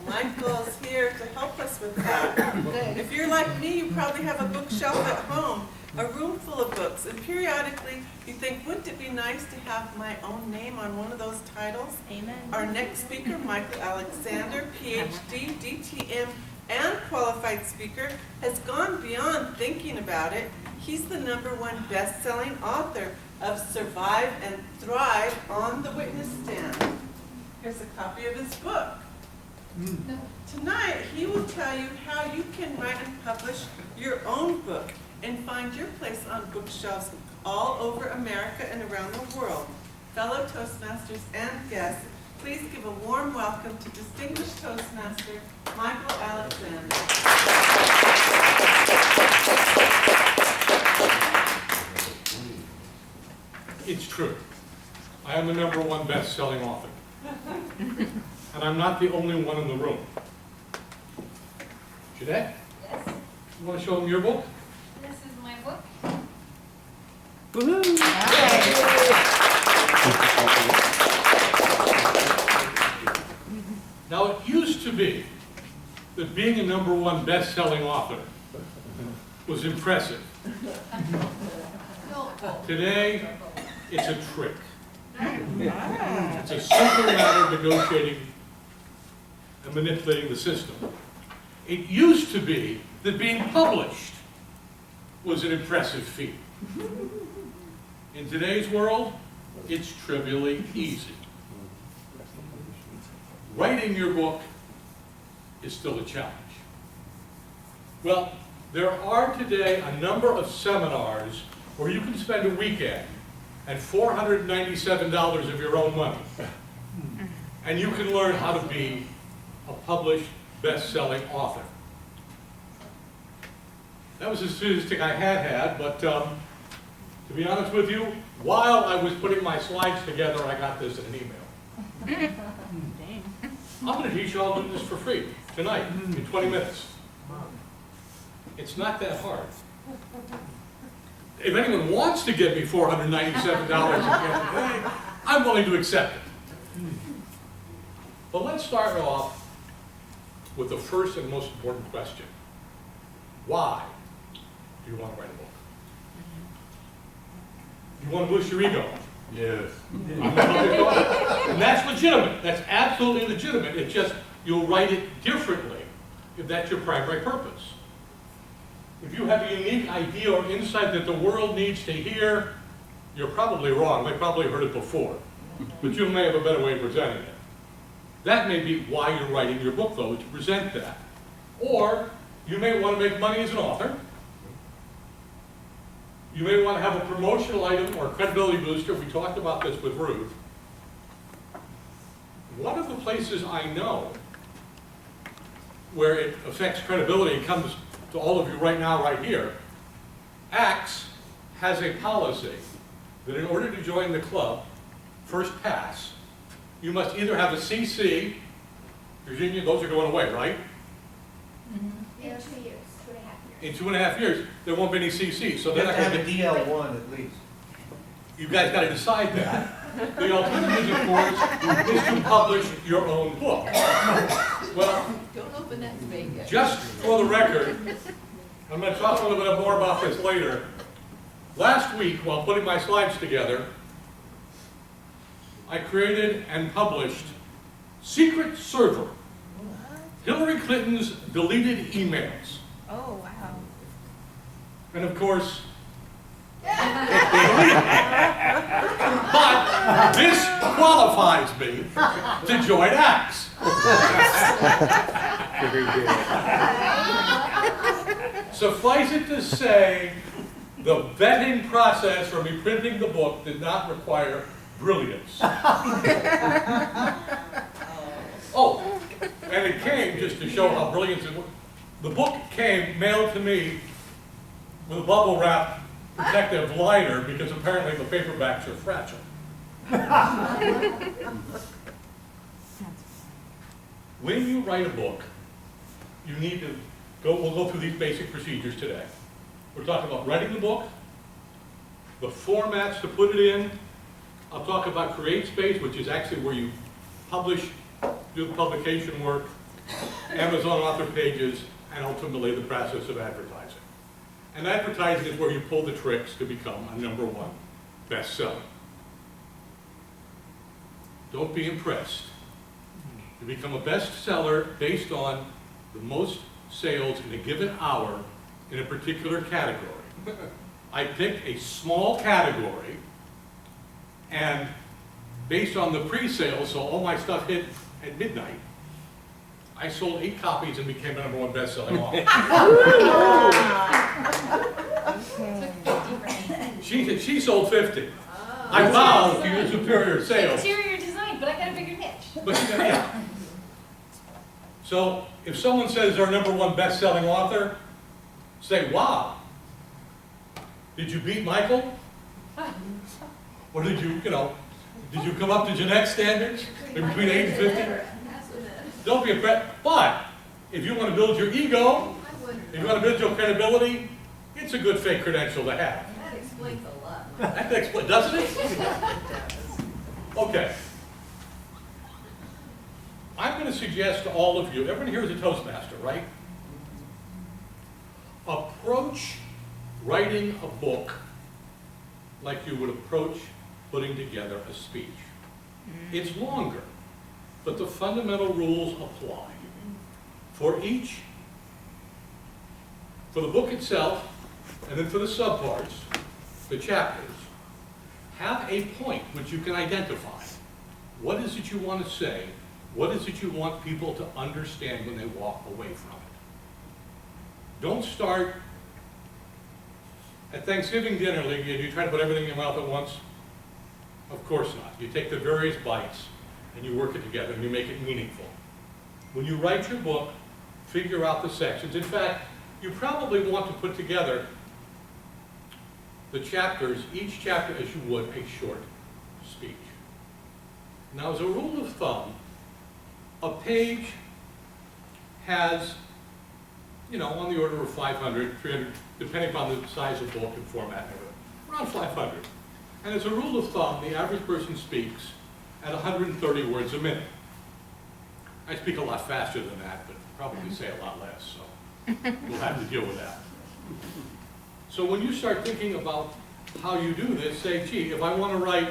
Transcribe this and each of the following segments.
Michael's here to help us with that. If you're like me, you probably have a bookshelf at home, a room full of books, and periodically you think, wouldn't it be nice to have my own name on one of those titles? Amen. Our next speaker, Michael Alexander, PhD, DTM, and qualified speaker, has gone beyond thinking about it. He's the #1 best-selling author of Survive and Thrive on the Witness Stand. Here's a copy of his book. Tonight, he will tell you how you can write and publish your own book and find your place on bookshelves all over America and around the world. Fellow Toastmasters and guests, please give a warm welcome to distinguished Toastmaster Michael Alexander. It's true. I am the #1 best-selling author. And I'm not the only one in the room. Jeanette, Yes, you want to show them your book? this is my book. Now, it used to be that being a #1 best-selling author was impressive. Today, it's a trick. It's a simple matter of negotiating and manipulating the system. It used to be that being published was an impressive feat. In today's world, it's trivially easy. Writing your book is still a challenge. Well, there are today a number of seminars where you can spend a weekend and $497 of your own money. And you can learn how to be a published, best-selling author. That was a statistic I had, but to be honest with you, while I was putting my slides together, I got this in an email. I'm going to teach you all to do this for free tonight in 20 minutes. It's not that hard. If anyone wants to give me $497 again today, I'm willing to accept it. But let's start off with the first and most important question. Why do you want to write a book? You want to boost your ego? Yes. And that's legitimate. That's absolutely legitimate. It's just you'll write it differently if that's your primary purpose. If you have a unique idea or insight that the world needs to hear, you're probably wrong. They probably heard it before. But you may have a better way of presenting it. That may be why you're writing your book, though, to present that. Or you may want to make money as an author. You may want to have a promotional item or a credibility booster. We talked about this with Ruth. One of the places I know where it affects credibility comes to all of you right now, right here. ACTS has a policy that in order to join the club, first pass, you must either have a CC, Virginia, those are going away, right? In 2 years, 2.5 years. In 2.5 years, there won't be any CC, so You they're have not to going have to a get, DL1 at least. you guys got to decide that. The alternative, of course, is to publish your own book. Well, Don't open that debate yet. just for the record, I'm going to talk a little bit more about this later. Last week, while putting my slides together, I created and published Secret Server, Hillary Clinton's deleted emails. Oh, wow. And of course, but this qualifies me to join ACTS. Suffice it to say, the vetting process for me printing the book did not require brilliance. Oh, and it came, just to show how brilliant it was, the book came mailed to me with a bubble wrap protective liner because apparently the paperbacks are fragile. When you write a book, you need to we'll go through these basic procedures today. We're talking about writing the book, the formats to put it in. I'll talk about CreateSpace, which is actually where you publish, do the publication work, Amazon author pages, and ultimately the process of advertising. And advertising is where you pull the tricks to become a #1 bestseller. Don't be impressed. You become a bestseller based on the most sales in a given hour in a particular category. I picked a small category, and based on the pre-sales, so all my stuff hit at midnight, I sold 8 copies and became a #1 best-selling author. She sold 50. I vowed to use superior sales. Interior design, but I got a bigger niche. But yeah. So if someone says they're #1 best-selling author, say, wow. Did you beat Michael? Or did you come up to Jeanette's standards? Between 8 and 50? Don't be impressed. But if you want to build your ego, if you want to build your credibility, it's a good fake credential to have. That explains a lot. That explains, doesn't it? Okay. I'm going to suggest to all of you, everyone here is a Toastmaster, right? Approach writing a book like you would approach putting together a speech. It's longer, but the fundamental rules apply. For each, for the book itself, and then for the subparts, the chapters, have a point which you can identify. What is it you want to say? What is it you want people to understand when they walk away from it? Don't start at Thanksgiving dinner, you try to put everything in your mouth at once? Of course not. You take the various bites and you work it together and you make it meaningful. When you write your book, figure out the sections. In fact, you probably want to put together the chapters, each chapter as you would a short speech. Now, as a rule of thumb, a page has, on the order of 500, 300, depending upon the size of book and format and everything, around 500. And as a rule of thumb, the average person speaks at 130 words a minute. I speak a lot faster than that, but probably say a lot less, so we'll have to deal with that. So when you start thinking about how you do this, say, gee, if I want to write,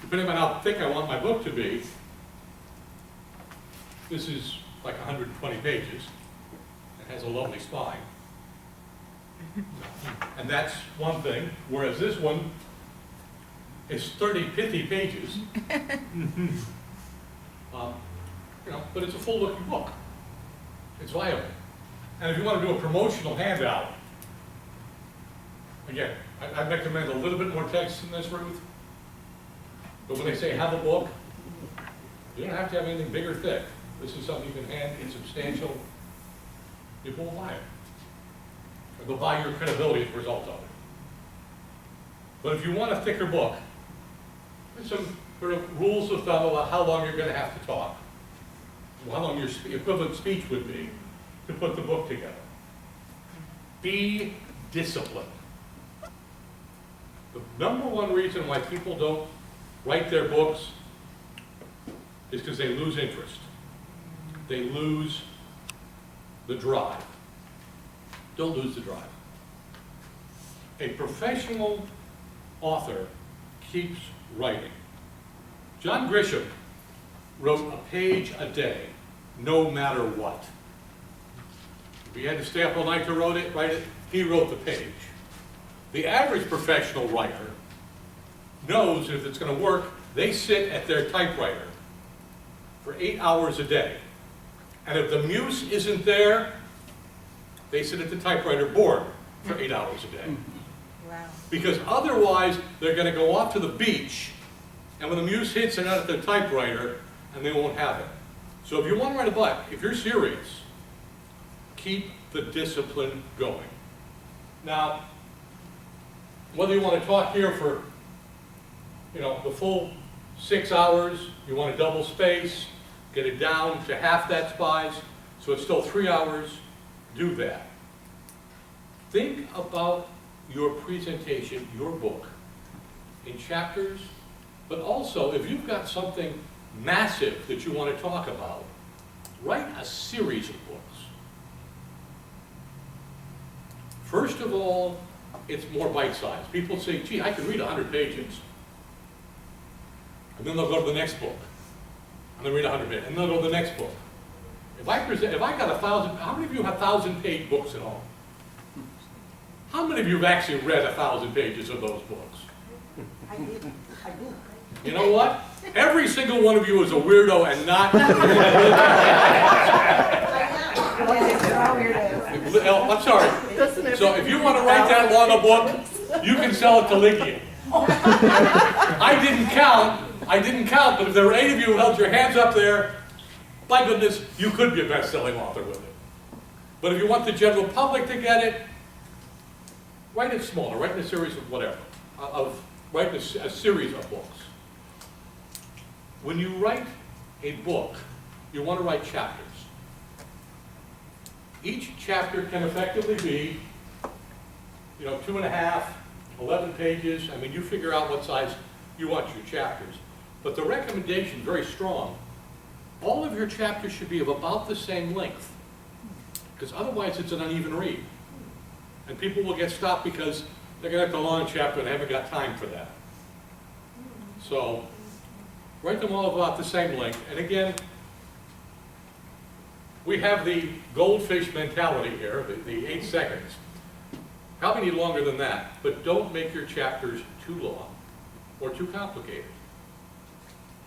depending on how thick I want my book to be, this is like 120 pages. It has a lovely spine. And that's one thing, whereas this one is 30 pithy pages. But it's a full-looking book. It's viable. And if you want to do a promotional handout, again, I recommend a little bit more text in this, Ruth. But when they say have a book, you don't have to have anything big or thick. This is something you can hand in substantial. People will buy it. Or they'll buy your credibility as a result of it. But if you want a thicker book, there's some sort of rules of thumb about how long you're going to have to talk. How long your equivalent speech would be to put the book together. Be disciplined. The #1 reason why people don't write their books is because they lose interest. They lose the drive. Don't lose the drive. A professional author keeps writing. John Grisham wrote a page a day, no matter what. If he had to stay up all night to write it, he wrote the page. The average professional writer knows if it's going to work, they sit at their typewriter for 8 hours a day. And if the muse isn't there, they sit at the typewriter bored for 8 hours a day. Wow. Because otherwise, they're going to go off to the beach, and when the muse hits, they're not at their typewriter, and they won't have it. So if you want to write a book, if you're serious, keep the discipline going. Now, whether you want to talk here for, the full 6 hours, you want to double space, get it down to half that spice, so it's still 3 hours, do that. Think about your presentation, your book, in chapters, but also if you've got something massive that you want to talk about, write a series of books. First of all, it's more bite-sized. People say, gee, I can read 100 pages. And then they'll go to the next book. And they'll read 100 pages. And they'll go to the next book. If I got 1,000, how many of you have 1,000-page books at home? How many of you have actually read 1,000 pages of those books? I do. You know what? Every single one of you is a weirdo and not. Oh, I'm sorry. So if you want to write that long a book, you can sell it to Lygia. I didn't count, but if there were 8 of you who held your hands up there, my goodness, you could be a best-selling author with it. But if you want the general public to get it, write it smaller. Write in a series of whatever. Write a series of books. When you write a book, you want to write chapters. Each chapter can effectively be, 2.5, 11 pages. I mean, you figure out what size you want your chapters. But the recommendation, very strong, all of your chapters should be of about the same length. Because otherwise it's an uneven read. And people will get stopped because they're going to have the long chapter and they haven't got time for that. So, write them all about the same length. And again, we have the goldfish mentality here, the 8 seconds. Probably need longer than that, but don't make your chapters too long or too complicated.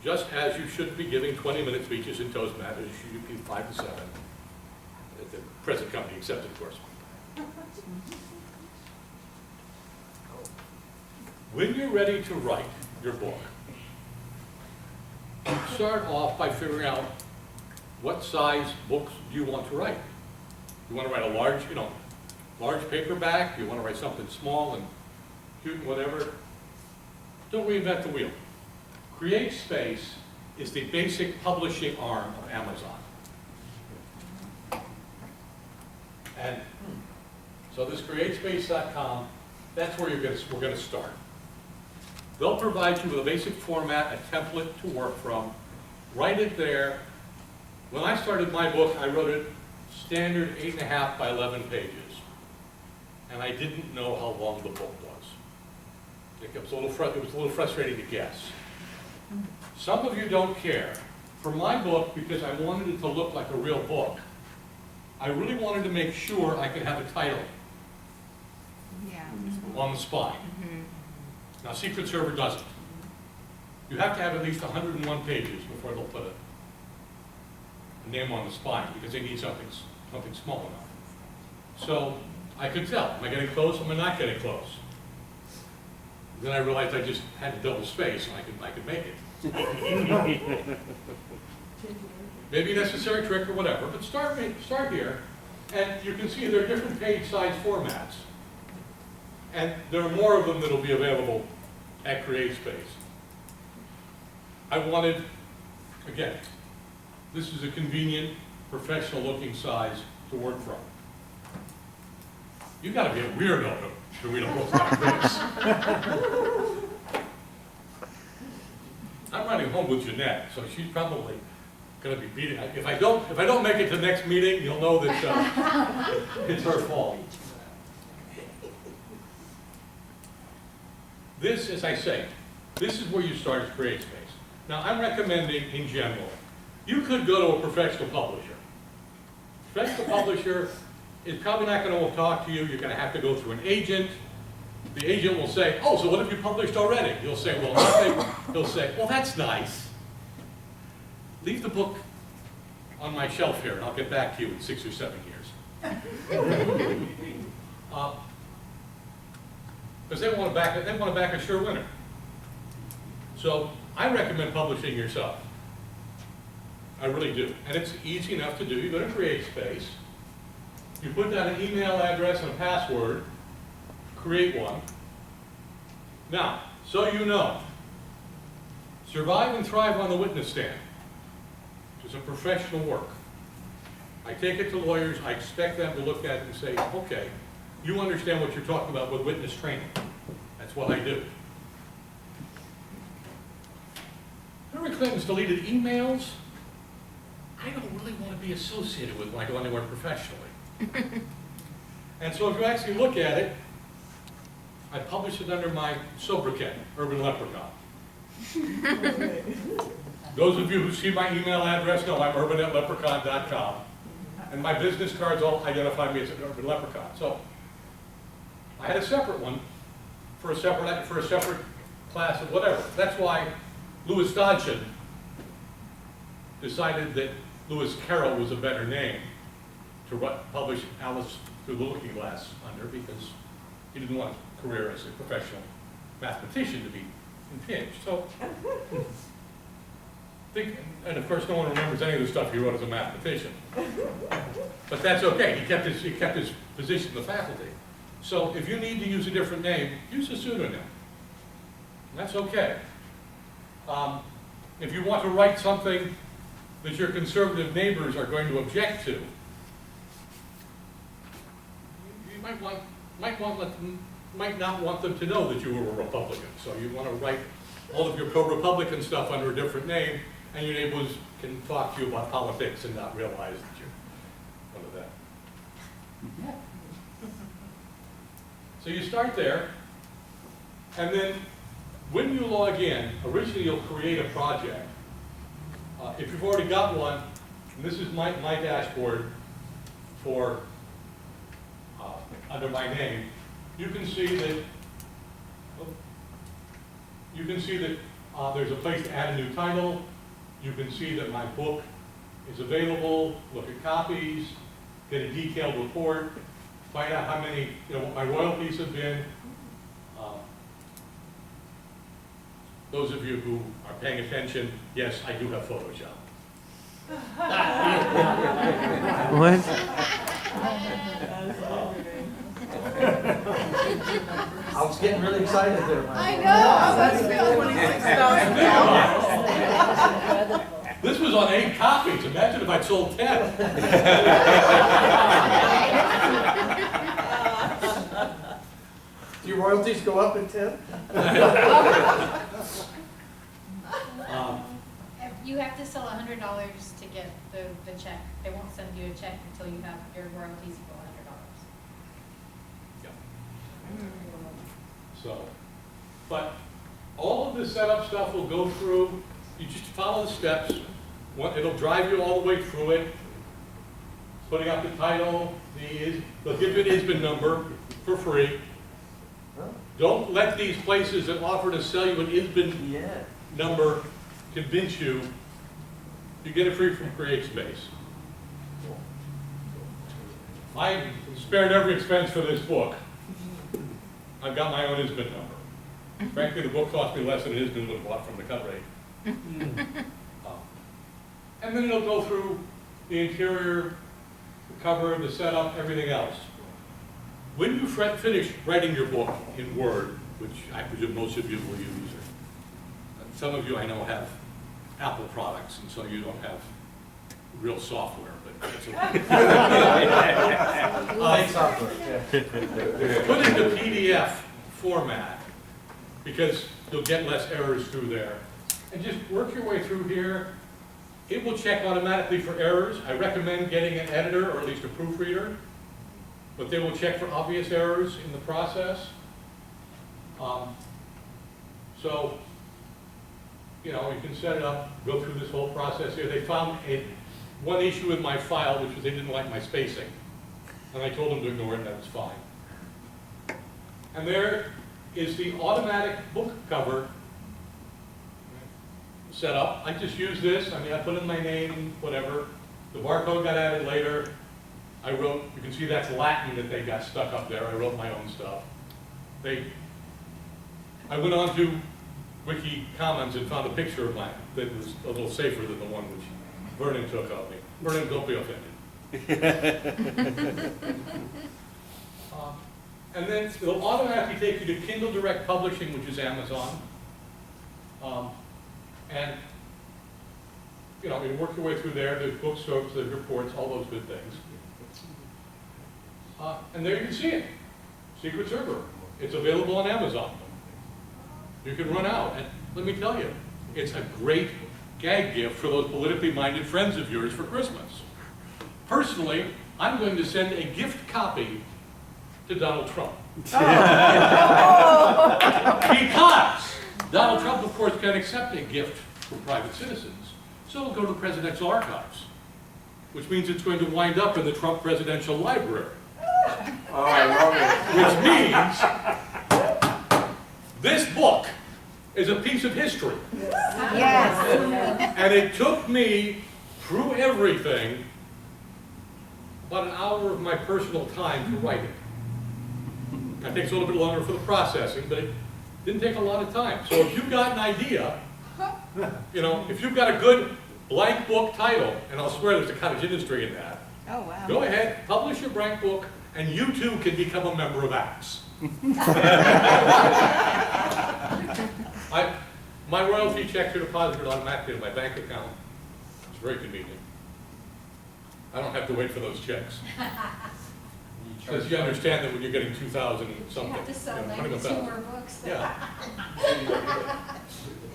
Just as you should be giving 20-minute speeches in Toastmasters, you should be 5 to 7. At the present company accepted, of course. When you're ready to write your book, start off by figuring out what size books do you want to write. You want to write a large, large paperback? You want to write something small and cute and whatever? Don't reinvent the wheel. CreateSpace is the basic publishing arm of Amazon. And so this CreateSpace.com, that's where we're going to start. They'll provide you with a basic format, a template to work from. Write it there. When I started my book, I wrote it standard 8.5 by 11 pages. And I didn't know how long the book was. It was a little frustrating to guess. Some of you don't care. For my book, because I wanted it to look like a real book, I really wanted to make sure I could have a title on the spine. Now, Secret Server doesn't. You have to have at least 101 pages before they'll put a name on the spine, because they need something small enough. So I could tell, am I getting close, am I not getting close? Then I realized I just had to double space and I could make it. Maybe a necessary trick or whatever, but start here, and you can see there are different page size formats. And there are more of them that will be available at CreateSpace. I wanted, again, this is a convenient, professional looking size to work from. You've got to be a weirdo to read a book like this. I'm riding home with Jeanette, so she's probably going to be beating. If I don't make it to the next meeting, you'll know that it's her fault. This, as I say, this is where you start as CreateSpace. Now, I'm recommending, in general, you could go to a professional publisher. Professional publisher is probably not going to talk to you. You're going to have to go through an agent. The agent will say, oh, so what have you published already? You'll say, well, nothing. He'll say, well, that's nice. Leave the book on my shelf here, and I'll get back to you in 6 or 7 years. Because they want to back a sure winner. So I recommend publishing yourself. I really do. And it's easy enough to do. You go to CreateSpace, you put down an email address and a password, create one. Now, so you know, survive and thrive on the witness stand, which is a professional work. I take it to lawyers, I expect them to look at it and say, okay, you understand what you're talking about with witness training. That's what I do. Hillary Clinton's deleted emails. I don't really want to to be associated with when I go anywhere professionally. And so if you actually look at it, I publish it under my sobriquet, Urban Leprechaun. Those of you who see my email address know I'm urban@leprechaun.com. And my business cards all identify me as an Urban Leprechaun. So I had a separate one for a separate class of whatever. That's why Louis Dodson decided that Lewis Carroll was a better name to publish Alice Through the Looking Glass under, because he didn't want a career as a professional mathematician to be impinged. So, and of course no one remembers any of the stuff he wrote as a mathematician. But that's okay, he kept his position in the faculty. So if you need to use a different name, use a pseudonym. That's okay. If you want to write something that your conservative neighbors are going to object to, you might not want them to know that you were a Republican. So you want to write all of your pro-Republican stuff under a different name, and your neighbors can talk to you about politics and not realize that you're one of them. So you start there, and then when you log in, originally you'll create a project. If you've already got one, and this is my dashboard for under my name, you can see that there's a place to add a new title. You can see that my book is available. Look at copies, get a detailed report, find out how many, what my royalties have been. Those of you who are paying attention, yes, I do have Photoshop. What? I was getting really excited there. I know, that's $26,000. This was on 8 copies. Imagine if I'd sold 10. Do your royalties go up in 10? You have to sell $100 to get the check. They won't send you a check until you have your royalties equal $100. So, but all of the setup stuff will go through. You just follow the steps. It'll drive you all the way through it. Putting up the title, they'll give you an ISBN number for free. Don't let these places that offer to sell you an ISBN number convince you. You get it free from CreateSpace. I spared every expense for this book. I've got my own ISBN number. Frankly, the book cost me less than an ISBN would have bought from the cut rate. And then it'll go through the interior, the cover, the setup, everything else. When you finish writing your book in Word, which I presume most of you will use, some of you I know have Apple products, and so you don't have real software, but it's okay. Software, Put it into PDF format, because you'll get less errors through there. And just work your way through here. It will check automatically for errors. I recommend getting an editor, or at least a proofreader, but they will check for obvious errors in the process. So, you can set it up, go through this whole process here. They found one issue with my file, which was they didn't like my spacing. And I told them to ignore it, and that was fine. And there is the automatic book cover set up. I just use this. I put in my name, whatever. The barcode got added later. I wrote, you can see that's Latin that they got stuck up there. I wrote my own stuff. I went on to Wiki Commons and found a picture of mine that was a little safer than the one which Vernon took of me. Vernon, don't be offended. And then it'll automatically take you to Kindle Direct Publishing, which is Amazon. And you work your way through there. There's bookstores, there's reports, all those good things. And there you can see it. Secret Server. It's available on Amazon. You can run out. And let me tell you, it's a great gag gift for those politically minded friends of yours for Christmas. Personally, I'm going to send a gift copy to Donald Trump. Because Donald Trump, of course, can accept a gift from private citizens. So it'll go to the presidential archives, which means it's going to wind up in the Trump Presidential Library. Oh, I love it. Which means this book is a piece of history. Yes. And it took me through everything about an hour of my personal time to write it. It takes a little bit longer for the processing, but it didn't take a lot of time. So if you've got an idea, you know, if you've got a good blank book title, and I'll swear there's a cottage industry in that, Oh, wow. go ahead, publish your blank book, and you too can become a member of ACTS. My royalty checks are deposited automatically in my bank account. It's very convenient. I don't have to wait for those checks. Because you understand that when you're getting 2,000 and something. You have to sell you know, 92 21,000. more books. Yeah.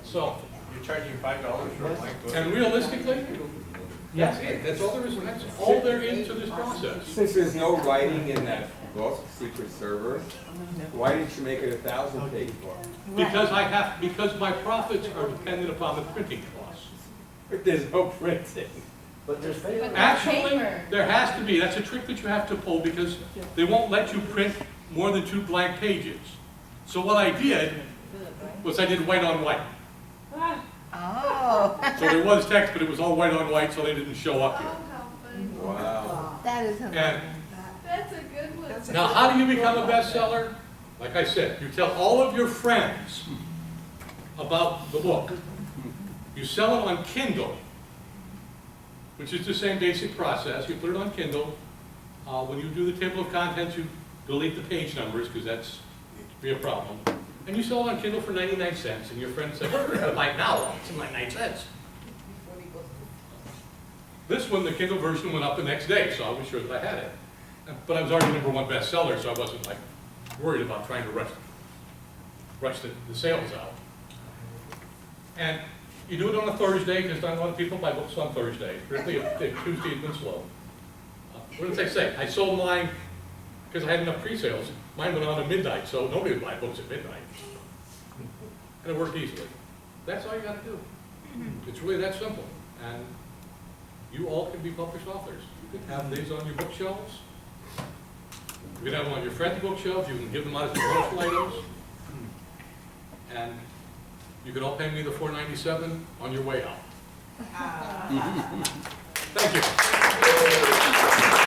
So, You're charging $5 for a blank book? and realistically, that's it. That's all there is. That's all there is to this process. Since there's no writing in that book, Secret Server, why didn't you make it a 1,000-page book? Because because my profits are dependent upon the printing costs. But there's no printing. But there's paper. Actually, Paper. there has to be. That's a trick that you have to pull because they won't let you print more than 2 blank pages. So what I did was I did white on white. Oh. So there was text, but it was all white on white, so they didn't show up here. Oh, how funny. Wow. That is And That's a good one. now, how do you become a bestseller? Like I said, you tell all of your friends about the book. You sell it on Kindle, which is the same basic process. You put it on Kindle. When you do the table of contents, you delete the page numbers because that's be a problem. And you sell it on Kindle for 99 cents, and your friend says, "We're gonna buy it now. It's 99 cents." This one, the Kindle version, went up the next day, so I was sure that I had it. But I was already #1 bestseller, so I wasn't like worried about trying to rush the sales out. And you do it on a Thursday, because not a lot of people buy books on Thursday. Particularly if Tuesday has been slow. What did they say? I sold mine because I had enough pre-sales. Mine went on at midnight, so nobody would buy books at midnight. And it worked easily. That's all you got to do. It's really that simple. And you all can be published authors. You can have these on your bookshelves. You can have them on your friends' bookshelves. You can give them out as promotional items. And you can all pay me the $4.97 on your way out. Thank you.